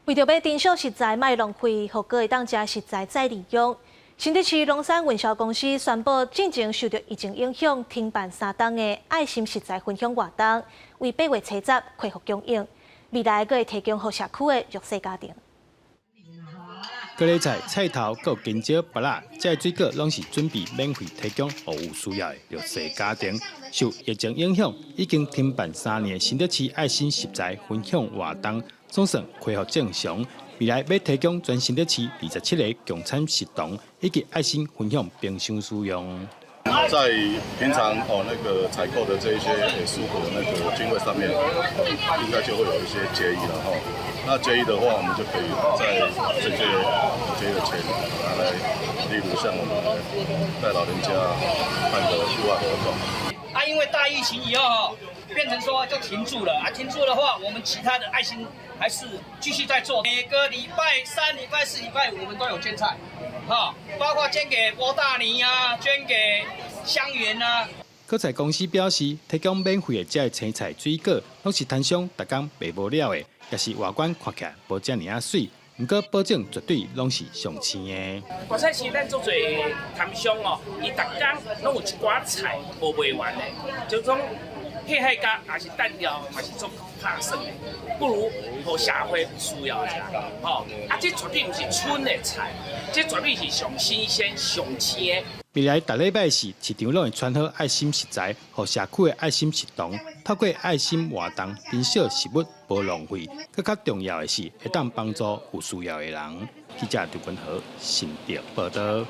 为着要珍惜食材，卖浪费，互各会当食食材再利用。新竹市农产运销公司宣布，进前受到疫情影响，停办3档的爱心食材分享活动，为8月初10恢复供应。未来阁会提供给社区的弱势家庭。各类菜、菜头、各金蕉、芭乐，这些水果拢是准备免费提供给有需要的弱势家庭。受疫情影响，已经停办3年的新竹市爱心食材分享活动，总算恢复正常。未来要提供全新竹市27个共产食堂以及爱心分享冰箱使用。在平常那个采购的这一些蔬果的那个经费上面，应该就会有一些结余了哈。那结余的话，我们就可以在这些结余的钱拿来，例如像我们带老人家办的户外活动。因为大疫情以后变成说就停住了停住的话，我们其他的爱心还是继续在做。每个礼拜3、礼拜4、礼拜5，我们都有捐菜，包括捐给波大尼啊，捐给香园啊。果菜公司表示，提供免费的这些青菜水果，拢是摊商逐工卖无了的，也是外观看起来无遮尔水，不过保证绝对拢是上青的。大菜市咱做侪摊商伊逐工拢有一寡菜无卖完的，就种黑海咖也是单调，也是做拍算的，不如互社会有需要的人。这绝对不是蠢的菜，这绝对是上新鲜、上青的。未来逐礼拜四，市场拢会传好爱心食材，互社区的爱心食堂，透过爱心活动，减少食物无浪费。更较重要的是，会当帮助有需要的人。记者刘君豪，新竹报道。